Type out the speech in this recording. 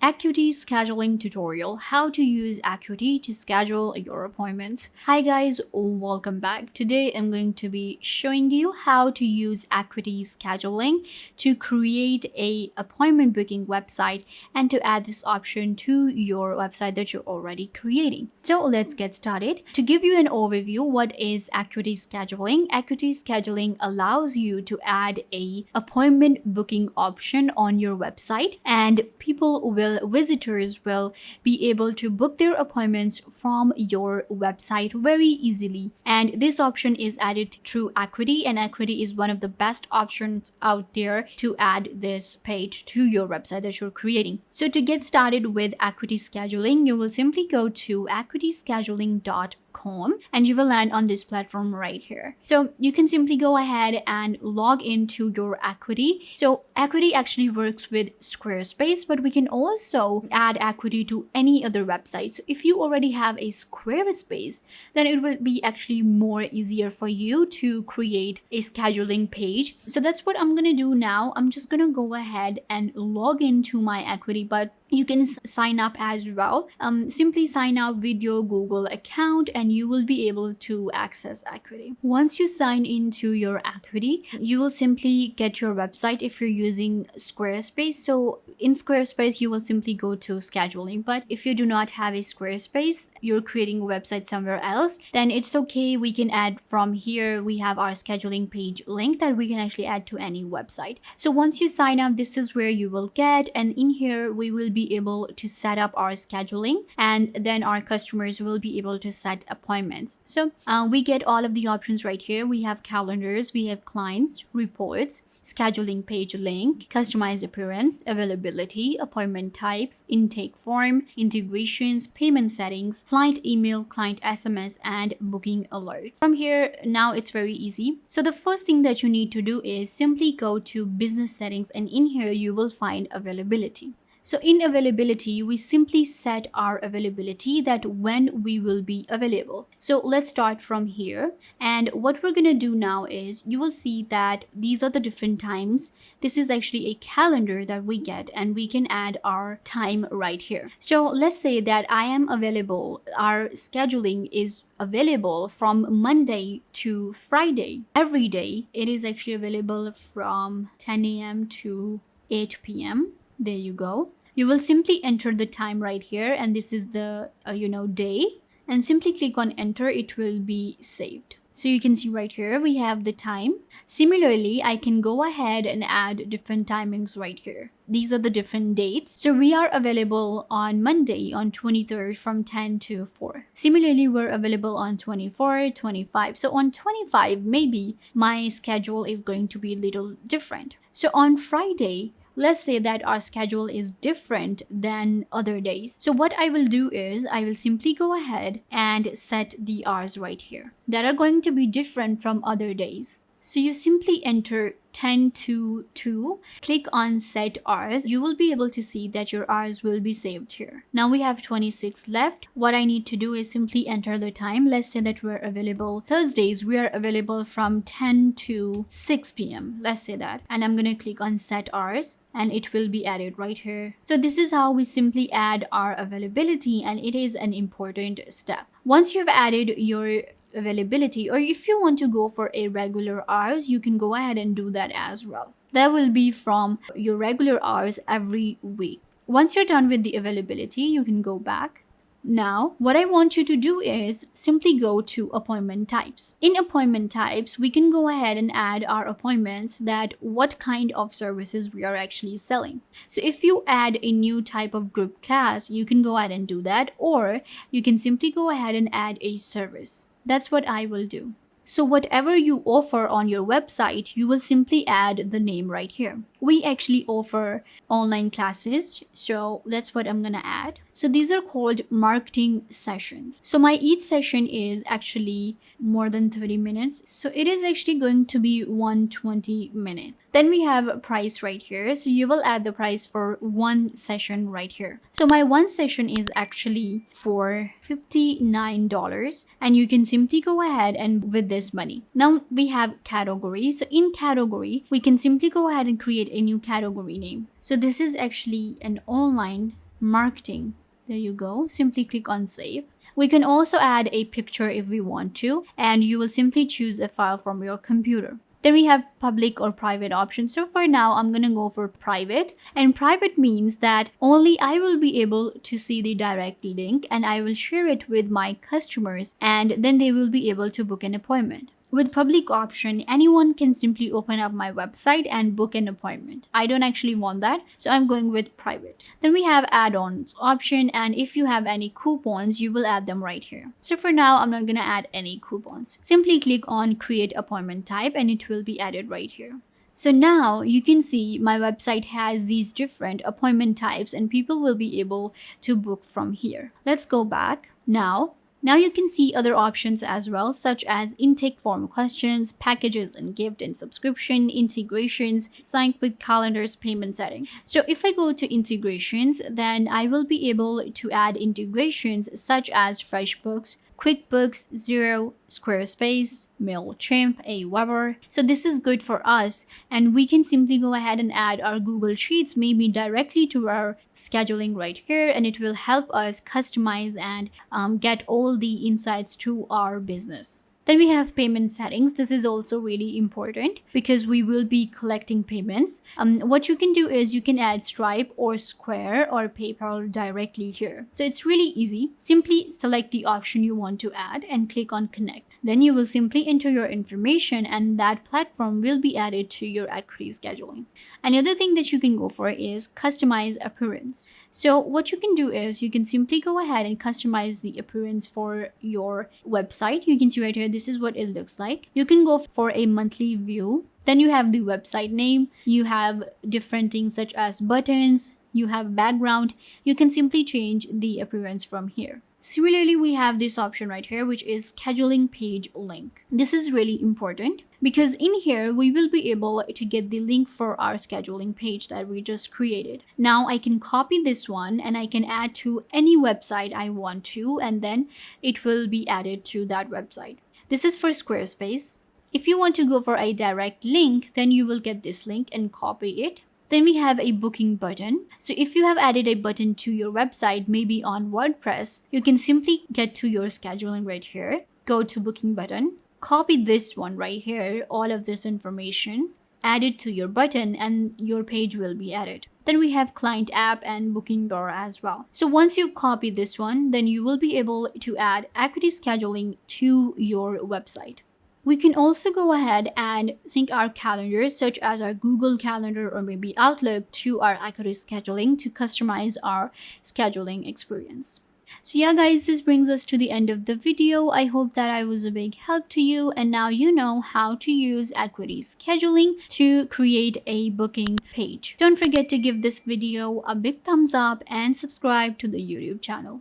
Acuity Scheduling Tutorial, how to use Acuity to schedule your appointments. Hi guys, welcome back. Today I'm going to be showing you how to use Acuity Scheduling to create a appointment booking website and to add this option to your website that you're already creating. So let's get started. To give you an overview, what is Acuity Scheduling? Acuity Scheduling allows you to add a appointment booking option on your website, and visitors will be able to book their appointments from your website very easily. And this option is added through Acuity, and Acuity is one of the best options out there to add this page to your website that you're creating. So to get started with Acuity Scheduling, you will simply go to acuityscheduling.com and you will land on this platform right here. So you can simply go ahead and log into your Acuity. So Acuity actually works with Squarespace, but we can also add Acuity to any other website. So if you already have a Squarespace, then it will be actually more easier for you to create a scheduling page. So that's what I'm gonna do now. I'm just gonna go ahead and log into my Acuity, but you can sign up as well. Simply sign up with your Google account and you will be able to access Acuity. Once you sign into your Acuity, you will simply get your website if you're using Squarespace. So in Squarespace, you will simply go to scheduling. But if you do not have a Squarespace, you're creating a website somewhere else, then it's okay. We can add from here. We have our scheduling page link that we can actually add to any website. So once you sign up, this is where you will get, and in here we will be able to set up our scheduling, and then our customers will be able to set appointments. So we get all of the options right here. We have calendars, we have clients, reports, scheduling page link, customized appearance, availability, appointment types, intake form, integrations, payment settings, client email, client SMS, and booking alerts. From here, now it's very easy. So the first thing that you need to do is simply go to business settings, and in here you will find availability. So in availability, we simply set our availability, that when we will be available. So let's start from here. And what we're going to do now is you will see that these are the different times. This is actually a calendar that we get, and we can add our time right here. So let's say that I am available. Our scheduling is available from Monday to Friday. Every day, it is actually available from 10 a.m. to 8 p.m. There you go. You will simply enter the time right here, and this is the day, and simply click on enter. It will be saved. So you can see right here we have the time. Similarly, I can go ahead and add different timings right here. These are the different dates. So we are available on Monday on 23rd from 10 to 4. Similarly, we're available on 24, 25. So on 25, maybe my schedule is going to be a little different. So on Friday, let's say that our schedule is different than other days. So what I will do is I will simply go ahead and set the hours right here that are going to be different from other days. So you simply enter 10 to 2, click on set hours. You will be able to see that your hours will be saved here. Now we have 26 left. What I need to do is simply enter the time. Let's say that we're available Thursdays. We are available from 10 to 6 p.m. Let's say that. And I'm going to click on set hours, and it will be added right here. So this is how we simply add our availability, and it is an important step. Once you've added your availability, or if you want to go for a regular hours, you can go ahead and do that as well. That will be from your regular hours every week. Once you're done with the availability, you can go back. Now, what I want you to do is simply go to appointment types. In appointment types, we can go ahead and add our appointments, that what kind of services we are actually selling. So if you add a new type of group class, you can go ahead and do that, or you can simply go ahead and add a service. That's what I will do. So whatever you offer on your website, you will simply add the name right here. We actually offer online classes, so that's what I'm gonna add. So these are called marketing sessions. So my each session is actually more than 30 minutes. So it is actually going to be 120 minutes. Then we have a price right here. So you will add the price for one session right here. So my one session is actually for $59, and you can simply go ahead and with this money. Now we have category. So in category, we can simply go ahead and create a new category name. So this is actually an online marketing. There you go. Simply click on save. We can also add a picture if we want to, and you will simply choose a file from your computer. Then we have public or private options. So for now, I'm going to go for private. And private means that only I will be able to see the direct link and I will share it with my customers and then they will be able to book an appointment. With public option, anyone can simply open up my website and book an appointment. I don't actually want that, so I'm going with private. Then we have add-ons option, and if you have any coupons, you will add them right here. So for now, I'm not gonna add any coupons. Simply click on create appointment type and it will be added right here. So now you can see my website has these different appointment types and people will be able to book from here. Let's go back now. Now you can see other options as well, such as intake form questions, packages and gift and subscription, integrations, sync with calendars, payment setting. So if I go to integrations, then I will be able to add integrations such as FreshBooks, QuickBooks, Xero, Squarespace, MailChimp, Aweber. So this is good for us and we can simply go ahead and add our Google Sheets maybe directly to our scheduling right here and it will help us customize and get all the insights to our business. Then we have payment settings. This is also really important because we will be collecting payments. What you can do is you can add Stripe or Square or PayPal directly here. So it's really easy. Simply select the option you want to add and click on connect. Then you will simply enter your information and that platform will be added to your Acuity Scheduling. Another thing that you can go for is customize appearance. So what you can do is you can simply go ahead and customize the appearance for your website. You can see right here, this is what it looks like. You can go for a monthly view. Then you have the website name. You have different things such as buttons. You have background. You can simply change the appearance from here. Similarly, we have this option right here, which is scheduling page link. This is really important because in here, we will be able to get the link for our scheduling page that we just created. Now I can copy this one and I can add to any website I want to, and then it will be added to that website. This is for Squarespace. If you want to go for a direct link, then you will get this link and copy it. Then we have a booking button. So if you have added a button to your website, maybe on WordPress, you can simply get to your scheduling right here, go to booking button, copy this one right here, all of this information, add it to your button and your page will be added. Then we have client app and booking door as well. So once you copy this one, then you will be able to add Acuity Scheduling to your website. We can also go ahead and sync our calendars such as our Google Calendar or maybe Outlook to our Acuity Scheduling to customize our scheduling experience. So yeah guys, this brings us to the end of the video. I hope that I was a big help to you and now you know how to use Acuity Scheduling to create a booking page. Don't forget to give this video a big thumbs up and subscribe to the YouTube channel.